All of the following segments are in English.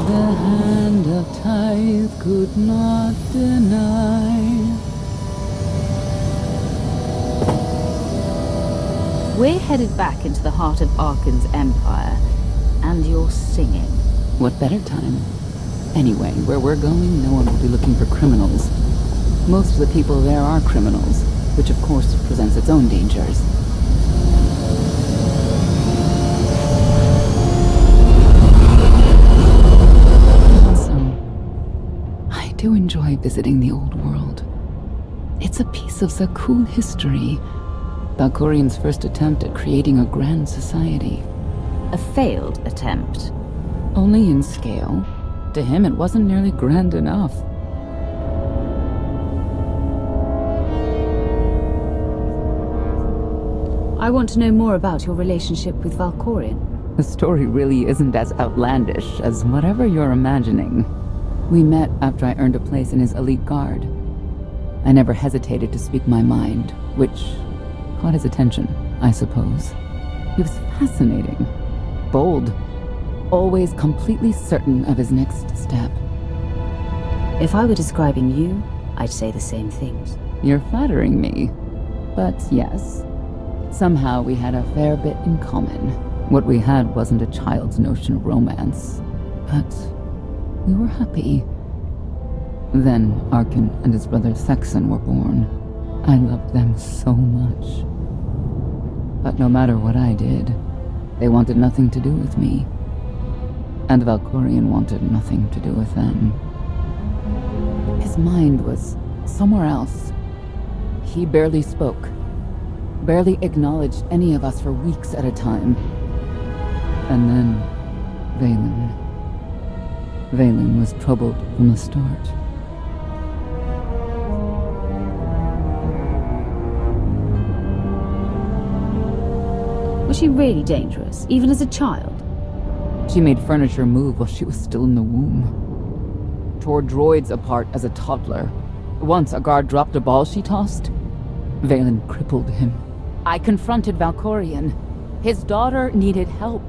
the hand of tithe could not deny. We're headed back into the heart of Arkan's empire, and you're singing. What better time? Anyway, where we're going, no one will be looking for criminals. Most of the people there are criminals, which of course presents its own dangers. Also, I do enjoy visiting the old world. It's a piece of Zakul history. Valkorian's first attempt at creating a grand society. A failed attempt. Only in scale. To him, it wasn't nearly grand enough. I want to know more about your relationship with Valkorian. The story really isn't as outlandish as whatever you're imagining. We met after I earned a place in his elite guard. I never hesitated to speak my mind, which caught his attention, I suppose. He was fascinating, bold, always completely certain of his next step. If I were describing you, I'd say the same things. You're flattering me. But yes, somehow we had a fair bit in common. What we had wasn't a child's notion of romance, but we were happy. Then Arkan and his brother Saxon were born. I loved them so much. But no matter what I did, they wanted nothing to do with me. And Valkorian wanted nothing to do with them. His mind was somewhere else. He barely spoke, barely acknowledged any of us for weeks at a time. And then, Valen. Valen was troubled from the start. Was she really dangerous, even as a child? She made furniture move while she was still in the womb. Tore droids apart as a toddler. Once a guard dropped a ball she tossed. Valen crippled him. I confronted Valkorian. His daughter needed help.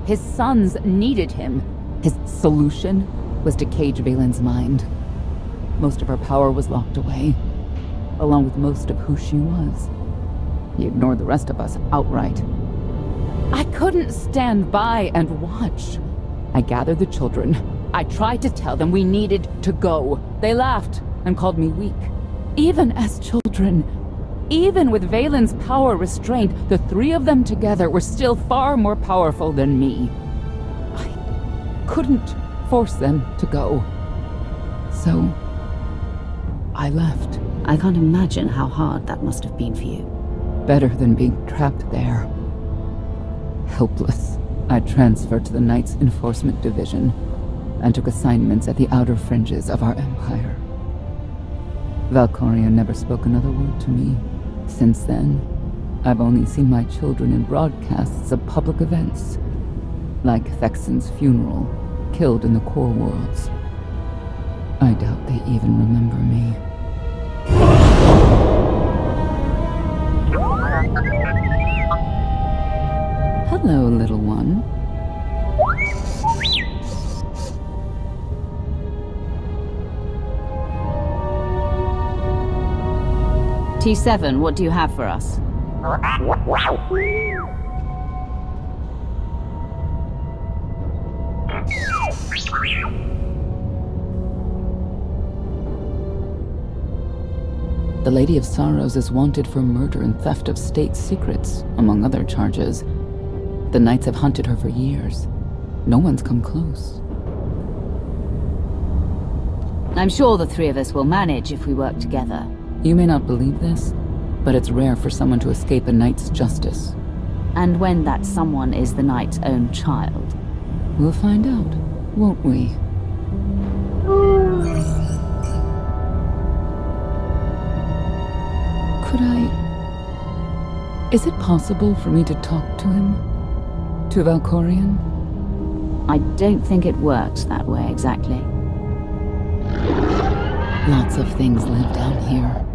His sons needed him. His solution was to cage Valen's mind. Most of her power was locked away, along with most of who she was. He ignored the rest of us outright. I couldn't stand by and watch. I gathered the children. I tried to tell them we needed to go. They laughed and called me weak. Even as children, even with Valen's power restrained, the three of them together were still far more powerful than me. I couldn't force them to go. So, I left. I can't imagine how hard that must have been for you. Better than being trapped there. Helpless, I transferred to the Knights Enforcement Division and took assignments at the outer fringes of our empire. Valkorian never spoke another word to me. Since then, I've only seen my children in broadcasts of public events, like Thexen's funeral, killed in the core worlds. I doubt they even remember me. Hello, little one. T7, what do you have for us? The Lady of Sorrows is wanted for murder and theft of state secrets, among other charges. The Knights have hunted her for years. No one's come close. I'm sure the three of us will manage if we work together. You may not believe this, but it's rare for someone to escape a knight's justice. And when that someone is the knight's own child. We'll find out, won't we? Could I... Is it possible for me to talk to him? To Valkorian? I don't think it works that way exactly. Lots of things live down here.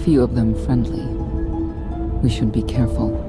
Few of them friendly. We should be careful.